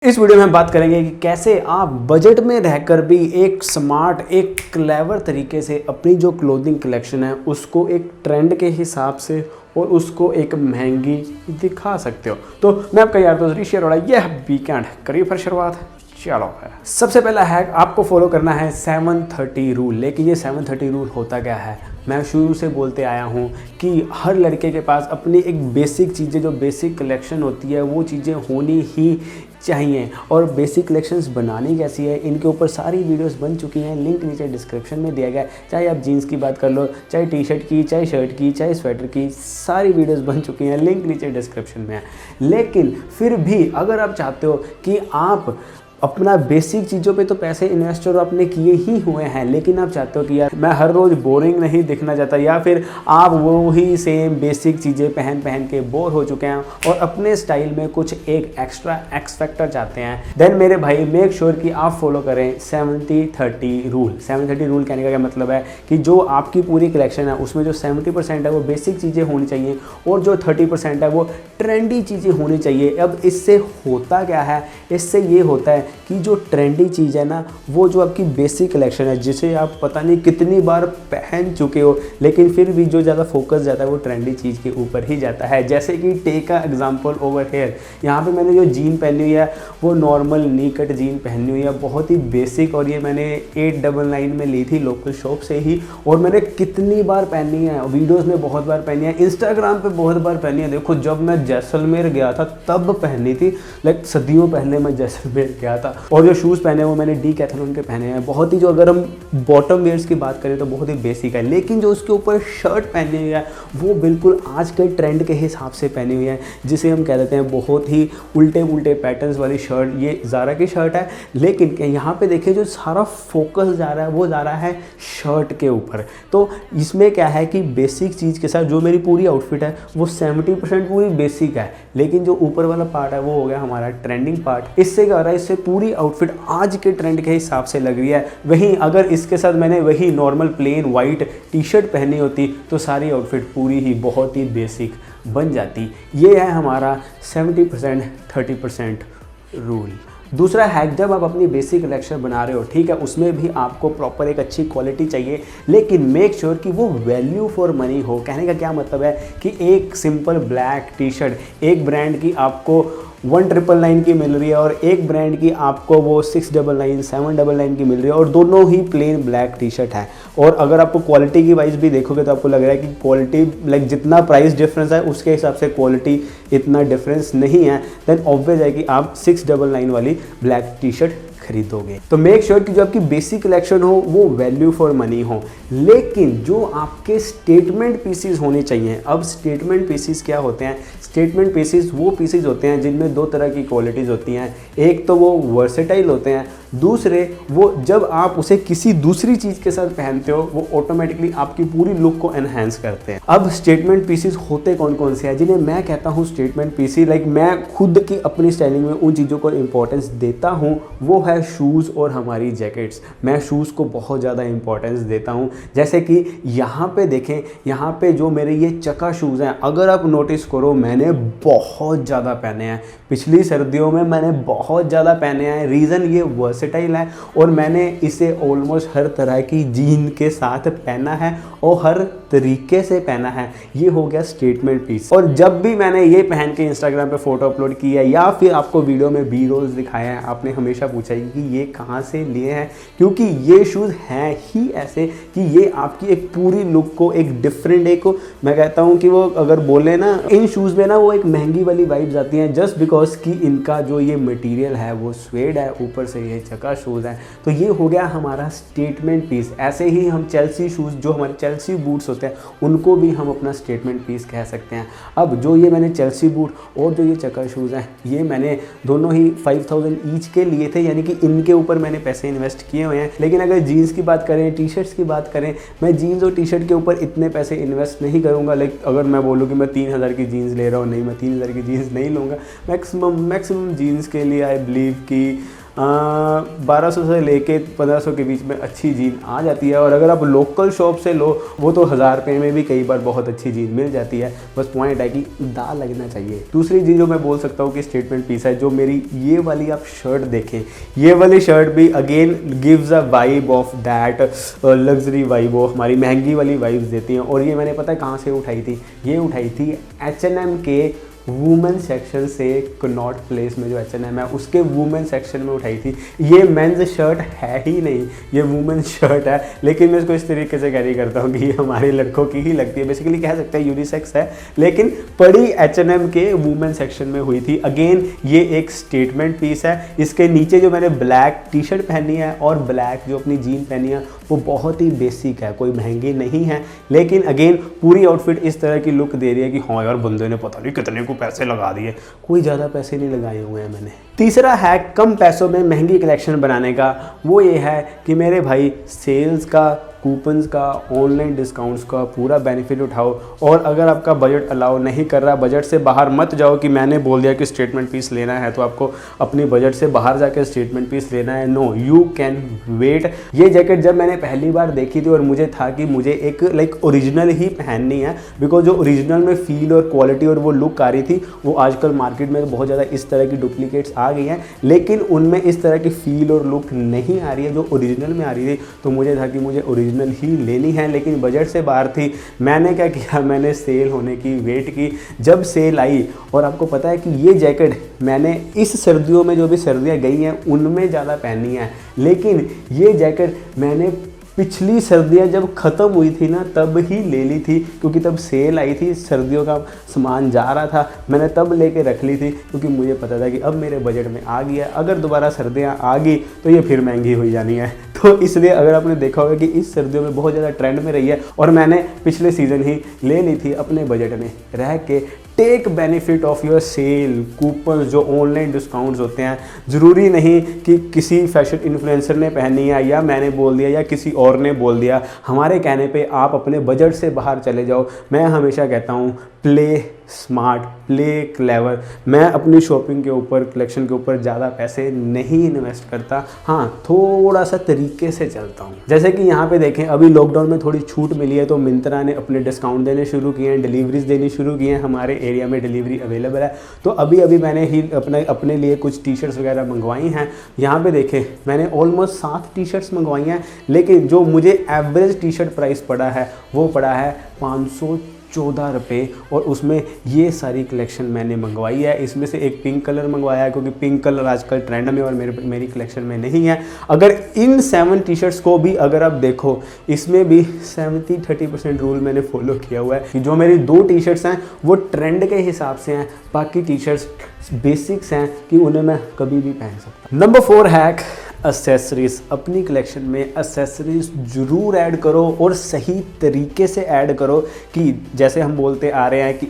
इस वीडियो में हम बात करेंगे कि कैसे आप बजट में रहकर भी एक स्मार्ट, एक क्लेवर तरीके से अपनी जो क्लोथिंग कलेक्शन है उसको एक ट्रेंड के हिसाब से और उसको एक महंगी दिखा सकते हो। तो मैं आपका यार दोस्त ऋषि अरोड़ा, यह वीकेंड करिए फिर शुरुआत। चलो है, सबसे पहला हैक आपको फॉलो करना है 730 रूल। लेकिन ये 730 रूल होता क्या है? मैं शुरू से बोलते आया हूँ कि हर लड़के के पास अपनी एक बेसिक चीज़ें, जो बेसिक कलेक्शन होती है वो चीज़ें होनी ही चाहिए। और बेसिक कलेक्शंस बनानी कैसी है, इनके ऊपर सारी वीडियोस बन चुकी हैं, लिंक नीचे डिस्क्रिप्शन में दिया गया है। चाहे आप जीन्स की बात कर लो, चाहे टी शर्ट की, चाहे शर्ट की, चाहे स्वेटर की, सारी वीडियोस बन चुकी हैं, लिंक नीचे डिस्क्रिप्शन में है। लेकिन फिर भी अगर आप चाहते हो कि आप अपना बेसिक चीज़ों पे तो पैसे इन्वेस्ट और आपने किए ही हुए हैं, लेकिन आप चाहते हो कि यार मैं हर रोज़ बोरिंग नहीं दिखना चाहता, या फिर आप वो ही सेम बेसिक चीज़ें पहन पहन के बोर हो चुके हैं और अपने स्टाइल में कुछ एक एक्स्ट्रा एक्स फैक्टर चाहते हैं, देन मेरे भाई मेक श्योर कि आप फॉलो करें 70-30 रूल। 730 रूल कहने का क्या मतलब है कि जो आपकी पूरी कलेक्शन है उसमें जो 70% है वो बेसिक चीज़ें होनी चाहिए और जो 30% है वो ट्रेंडी चीज़ें होनी चाहिए। अब इससे होता क्या है? इससे ये होता है कि जो ट्रेंडी चीज़ है ना, वो जो आपकी बेसिक कलेक्शन है जिसे आप पता नहीं कितनी बार पहन चुके हो, लेकिन फिर भी जो ज़्यादा फोकस जाता है वो ट्रेंडी चीज़ के ऊपर ही जाता है। जैसे कि टेक का एग्जांपल ओवर हेयर, यहाँ पे मैंने जो जीन पहनी हुई है वो नॉर्मल नी कट जीन पहनी हुई है, बहुत ही बेसिक, और ये मैंने 899 में ली थी लोकल शॉप से ही, और मैंने कितनी बार पहनी है, वीडियोज़ में बहुत बार पहनी है, इंस्टाग्राम पर बहुत बार पहनी है। देखो जब मैं जैसलमेर गया था तब पहनी थी, लाइक सदियों पहले मैं जैसलमेर गया था। और जो शूज़ पहने वो मैंने डीकैथलॉन के पहने हैं, बहुत ही, जो अगर हम बॉटम वेयर्स की बात करें तो बहुत ही बेसिक है। लेकिन जो उसके ऊपर शर्ट पहनी हुई है वो बिल्कुल आज के ट्रेंड के हिसाब से पहनी हुई है, जिसे हम कह देते हैं बहुत ही उल्टे उल्टे पैटर्न्स वाली शर्ट। ये ज़ारा की शर्ट है, लेकिन यहाँ पे देखिए जो सारा फोकस जा रहा है वो जा रहा है शर्ट के ऊपर। तो इसमें क्या है कि बेसिक चीज़ के साथ जो मेरी पूरी आउटफिट है वो 70% पूरी बेसिक है, लेकिन जो ऊपर वाला पार्ट है वो हो गया हमारा ट्रेंडिंग पार्ट। इससे क्या हो रहा है, इससे पूरी आउटफिट आज के ट्रेंड के हिसाब से लग रही है। वहीं अगर इसके साथ मैंने वही normal plain white T shirt पहनी होती तो सारी आउटफिट पूरी ही बहुत ही बेसिक बन जाती। ये है हमारा 70% 30% रूल। दूसरा हैक, जब आप अपनी बेसिक कलेक्शन बना रहे हो, ठीक है, उसमें भी आपको प्रॉपर एक अच्छी क्वालिटी चाहिए, लेकिन मेक श्योर कि वो वैल्यू फॉर मनी हो। कहने का क्या मतलब है कि एक सिंपल ब्लैक टी शर्ट एक ब्रांड की आपको 1999 की मिल रही है और एक ब्रांड की आपको वो 699 799 की मिल रही है, और दोनों ही प्लेन ब्लैक टी शर्ट है। और अगर आपको क्वालिटी की वाइज भी देखोगे तो आपको लग रहा है कि क्वालिटी, लाइक जितना प्राइस डिफरेंस है उसके हिसाब से क्वालिटी इतना डिफरेंस नहीं है, देन ऑब्वियस है कि आप 699 वाली ब्लैक टी शर्ट खरीदोगे। तो मेक श्योर कि जो आपकी बेसिक कलेक्शन हो वो वैल्यू फॉर मनी हो, लेकिन जो आपके स्टेटमेंट पीसीज होने चाहिए। अब स्टेटमेंट पीसीज क्या होते हैं? स्टेटमेंट पीसीज वो पीसीज होते हैं जिनमें दो तरह की क्वालिटीज़ होती हैं। एक तो वो वर्सेटाइल होते हैं, दूसरे वो जब आप उसे किसी दूसरी चीज़ के साथ पहनते हो वो ऑटोमेटिकली आपकी पूरी लुक को एनहांस करते हैं। अब स्टेटमेंट पीसीज होते कौन कौन से हैं जिन्हें मैं कहता हूँ स्टेटमेंट पीसी, लाइक मैं खुद की अपनी स्टाइलिंग में उन चीज़ों को इंपॉर्टेंस देता हूँ, वो है शूज़ और हमारी जैकेट्स। मैं शूज़ को बहुत ज़्यादा इंपॉर्टेंस देता हूँ। जैसे कि यहाँ पे देखें, यहाँ पे जो मेरे ये चका शूज़ हैं, अगर आप नोटिस करो मैंने बहुत ज़्यादा पहने हैं। पिछली सर्दियों में मैंने बहुत ज़्यादा पहने हैं। रीज़न ये वर्सेटाइल है और मैंने इसे ऑलमोस्ट हर तरह की जीन के साथ पहना है और हर तरीके से पहना है। ये हो गया स्टेटमेंट पीस। और जब भी मैंने ये पहन के इंस्टाग्राम पे फोटो अपलोड की है या फिर आपको वीडियो में बी रोल्स दिखाया है, आपने हमेशा पूछा है कि ये कहाँ से लिए हैं, क्योंकि ये शूज़ हैं ही ऐसे कि ये आपकी एक पूरी लुक को एक डिफरेंट, एक मैं कहता हूँ कि वो अगर बोले ना, इन शूज़ में ना वो एक महंगी वाली वाइब्स आती हैं, जस्ट बिकॉज कि इनका जो ये मटेरियल है वो स्वेड है, ऊपर से ये चका शूज़ है। तो ये हो गया हमारा स्टेटमेंट पीस। ऐसे ही हम चेल्सी शूज़, जो हमारे चेल्सी बूट्स होते हैं, उनको भी हम अपना स्टेटमेंट पीस कह सकते हैं। अब जो ये मैंने चेल्सी बूट और जो ये चका शूज़ हैं, ये मैंने दोनों ही 5000 ईच के लिए थे, यानी कि इनके ऊपर मैंने पैसे इन्वेस्ट किए हुए हैं। लेकिन अगर जीन्स की बात करें, टी शर्ट्स की बात करें, मैं जीन्स और टी शर्ट के ऊपर इतने पैसे इन्वेस्ट नहीं करूँगा। लाइक अगर मैं बोलूँ कि मैं 3000 की जीन्स ले रहा हूँ, नहीं, मैं 3000 की जीन्स नहीं लूँगा। मैक्सिमम जीन्स के लिए आई बिलीव कि 1200 से लेके 1500 के बीच में अच्छी जीन आ जाती है। और अगर आप लोकल शॉप से लो वो तो 1000 रुपये में भी कई बार बहुत अच्छी जीन मिल जाती है। बस पॉइंट है कि दाल लगना चाहिए। दूसरी चीज़ जो मैं बोल सकता हूँ कि स्टेटमेंट पीस है, जो मेरी ये वाली आप शर्ट देखें, ये वाली शर्ट भी again gives a vibe of that luxury vibe, वो हमारी महंगी वाली वाइब्स देती हैं। और ये मैंने पता है कहाँ से उठाई थी, ये उठाई थी H&M के वुमेन सेक्शन से। कनॉट प्लेस में जो H&M है उसके वुमेन सेक्शन में उठाई थी। ये मेंस शर्ट है ही नहीं, ये वुमेन शर्ट है, लेकिन मैं इसको इस तरीके से कैरी करता हूँ कि ये हमारे लड़कों की ही लगती है। बेसिकली कह सकते हैं यूनिसेक्स है, लेकिन पड़ी H&M के वुमेन सेक्शन में हुई थी। अगेन ये एक स्टेटमेंट पीस है। इसके नीचे जो मैंने ब्लैक टी शर्ट पहनी है और ब्लैक जो अपनी जीन पहनी है वो बहुत ही बेसिक है, कोई महंगी नहीं है, लेकिन अगेन पूरी आउटफिट इस तरह की लुक दे रही है कि हाँ यार बंदे ने पता नहीं कितने को पैसे लगा दिए। कोई ज़्यादा पैसे नहीं लगाए हुए हैं मैंने। तीसरा है कम पैसों में महंगी कलेक्शन बनाने का, वो ये है कि मेरे भाई सेल्स का, कूपन्स का, ऑनलाइन डिस्काउंट्स का पूरा बेनिफिट उठाओ। और अगर आपका बजट अलाउ नहीं कर रहा, बजट से बाहर मत जाओ कि मैंने बोल दिया कि स्टेटमेंट पीस लेना है तो आपको अपनी बजट से बाहर जाकर स्टेटमेंट पीस लेना है। No, you can wait. ये जैकेट जब मैंने पहली बार देखी थी और मुझे था कि मुझे एक लाइक ओरिजिनल ही पहननी है, बिकॉज जो ओरिजिनल में फील और क्वालिटी और वो लुक आ रही थी, वो आजकल मार्केट में बहुत ज़्यादा इस तरह की डुप्लीकेट्स आ गई हैं, लेकिन उनमें इस तरह की फील और लुक नहीं आ रही है जो ओरिजिनल में आ रही थी। तो मुझे था कि मुझे ओरिजिनल ही लेनी है, लेकिन बजट से बाहर थी। मैंने क्या किया, मैंने सेल होने की वेट की। जब सेल आई, और आपको पता है कि ये जैकेट मैंने इस सर्दियों में, जो भी सर्दियाँ गई हैं उनमें ज़्यादा पहनी है, लेकिन ये जैकेट मैंने पिछली सर्दियाँ जब ख़त्म हुई थी ना तब ही ले ली थी, क्योंकि तब सेल आई थी, सर्दियों का सामान जा रहा था, मैंने तब लेके रख ली थी, क्योंकि मुझे पता था कि अब मेरे बजट में आ गया। अगर दोबारा सर्दियाँ आ गई तो ये फिर महंगी हो जानी है। तो इसलिए अगर आपने देखा होगा कि इस सर्दियों में बहुत ज़्यादा ट्रेंड में रही है और मैंने पिछले सीज़न ही ले ली थी अपने बजट में रह के। Take benefit of your sale, coupon, जो ऑनलाइन डिस्काउंट्स होते हैं। ज़रूरी नहीं कि किसी फैशन इन्फ्लुएंसर ने पहनी है या मैंने बोल दिया या किसी और ने बोल दिया, हमारे कहने पे आप अपने बजट से बाहर चले जाओ। मैं हमेशा कहता हूँ प्ले स्मार्ट, प्ले क्लेवर। मैं अपनी शॉपिंग के ऊपर, कलेक्शन के ऊपर ज़्यादा पैसे नहीं इन्वेस्ट करता, हाँ थोड़ा सा तरीके से चलता हूँ। जैसे कि यहाँ पे देखें, अभी लॉकडाउन में थोड़ी छूट मिली है तो मिंत्रा ने अपने डिस्काउंट देने शुरू किए हैं, डिलीवरीज देनी शुरू की हैं। हमारे एरिया में डिलीवरी अवेलेबल है, तो अभी मैंने ही अपने लिए कुछ टी शर्ट्स वगैरह मंगवाई हैं। यहाँ पे देखें, मैंने ऑलमोस्ट 7 टी शर्ट्स मंगवाई हैं, लेकिन जो मुझे एवरेज टी शर्ट प्राइस पड़ा है वो पड़ा है 514 रुपये, और उसमें ये सारी कलेक्शन मैंने मंगवाई है। इसमें से एक पिंक कलर मंगवाया है, क्योंकि पिंक कलर आजकल ट्रेंड में और मेरी कलेक्शन में नहीं है। अगर इन 7 टी शर्ट्स को भी अगर आप देखो, इसमें भी 70-30% रूल मैंने फॉलो किया हुआ है कि जो मेरी 2 टी शर्ट्स हैं वो ट्रेंड के हिसाब से हैं, बाकी टी शर्ट्स बेसिक्स हैं कि उन्हें मैं कभी भी पहन सकता। Number 4 hack, accessories. अपनी कलेक्शन में एसेसरीज ज़रूर ऐड करो और सही तरीके से ऐड करो, कि जैसे हम बोलते आ रहे हैं कि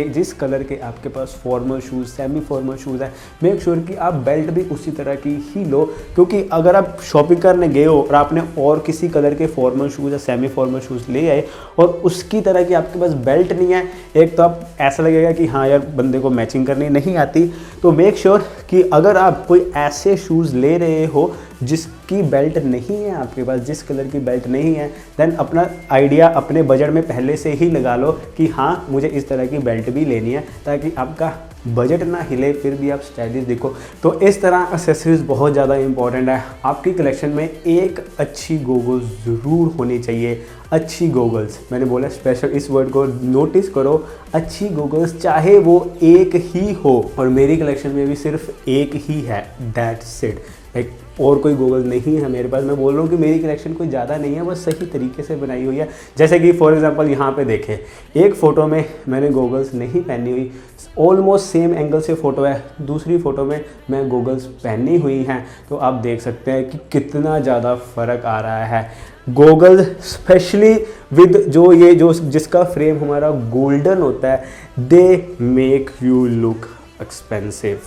जिस कलर के आपके पास formal shoes, semi formal shoes है, मेक श्योर कि आप बेल्ट भी उसी तरह की ही लो। क्योंकि अगर आप शॉपिंग करने गए हो और आपने और किसी कलर के फॉर्मल शूज़ या सेमी फॉर्मल शूज़ ले आए और उसकी तरह की आपके पास बेल्ट नहीं है, एक तो आप ऐसा लगेगा कि हाँ यार बंदे को मैचिंग करनी नहीं आती। तो मेक श्योर कि अगर आप कोई ऐसे शूज़ ले रहे हो जिसकी बेल्ट नहीं है आपके पास, जिस कलर की बेल्ट नहीं है, देन अपना आइडिया अपने बजट में पहले से ही लगा लो कि हाँ मुझे इस तरह की बेल्ट भी लेनी है, ताकि आपका बजट ना हिले फिर भी आप स्टाइलिश दिखो। तो इस तरह एक्सेसरीज बहुत ज़्यादा इंपॉर्टेंट है। आपकी कलेक्शन में एक अच्छी गोगल्स ज़रूर होनी चाहिए। अच्छी गोगल्स, मैंने बोला स्पेशल, इस वर्ड को नोटिस करो, अच्छी गोगल्स, चाहे वो एक ही हो, और मेरी कलेक्शन में भी सिर्फ एक ही है, दैट्स इट। लाइक और कोई गोगल नहीं है मेरे पास। मैं बोल रहा हूँ कि मेरी कलेक्शन कोई ज़्यादा नहीं है, बस सही तरीके से बनाई हुई है। जैसे कि फॉर एग्जांपल यहाँ पे देखें, एक फ़ोटो में मैंने गोगल्स नहीं पहनी हुई, ऑलमोस्ट सेम एंगल से फ़ोटो है, दूसरी फ़ोटो में मैं गोगल्स पहनी हुई हैं, तो आप देख सकते हैं कि कितना ज़्यादा फ़र्क आ रहा है। गोगल स्पेशली विद जो जिसका फ्रेम हमारा गोल्डन होता है, they make you look expensive.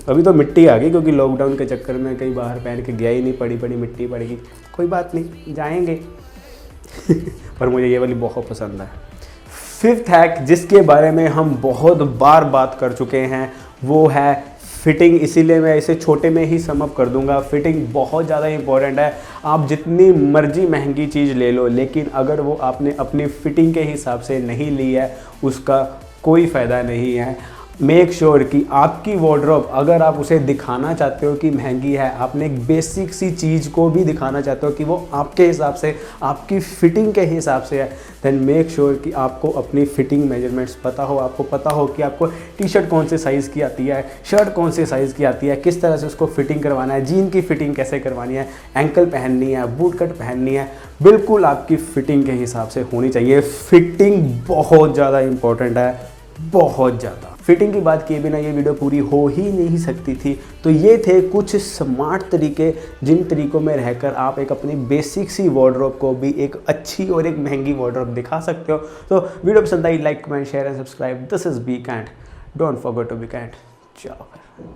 अभी तो मिट्टी आ गई, क्योंकि लॉकडाउन के चक्कर में कहीं बाहर पहन के गया ही नहीं, पड़ी मिट्टी पड़ेगी, कोई बात नहीं, जाएंगे। पर मुझे ये वाली बहुत पसंद है। 5th हैक, जिसके बारे में हम बहुत बार बात कर चुके हैं, वो है फिटिंग। इसीलिए मैं इसे छोटे में ही सम अप कर दूंगा। फिटिंग बहुत ज़्यादा इंपॉर्टेंट है। आप जितनी मर्जी महंगी चीज़ ले लो, लेकिन अगर वो आपने अपनी फिटिंग के हिसाब से नहीं ली है, उसका कोई फ़ायदा नहीं है। मेक श्योर कि आपकी वार्डरोब, अगर आप उसे दिखाना चाहते हो कि महंगी है, आपने एक बेसिक सी चीज़ को भी दिखाना चाहते हो कि वो आपके हिसाब से, आपकी फिटिंग के हिसाब से है, देन मेक श्योर कि आपको अपनी फिटिंग मेजरमेंट्स पता हो। आपको पता हो कि आपको टी शर्ट कौन से साइज़ की आती है, शर्ट कौन से साइज़ की आती है, किस तरह से उसको फिटिंग करवाना है, जीन की फिटिंग कैसे करवानी है, एंकल पहननी है, बूट कट पहननी है, बिल्कुल आपकी फिटिंग के हिसाब से होनी चाहिए। फिटिंग बहुत ज़्यादा इंपॉर्टेंट है, बहुत ज़्यादा। फिटिंग की बात किए बिना ये वीडियो पूरी हो ही नहीं सकती थी। तो ये थे कुछ स्मार्ट तरीके, जिन तरीकों में रहकर आप एक अपनी बेसिक सी वार्डरोब को भी एक अच्छी और एक महंगी वार्डरोब दिखा सकते हो। तो वीडियो पसंद आई, like comment share and subscribe. This is be kind, don't forget to be kind. चलो।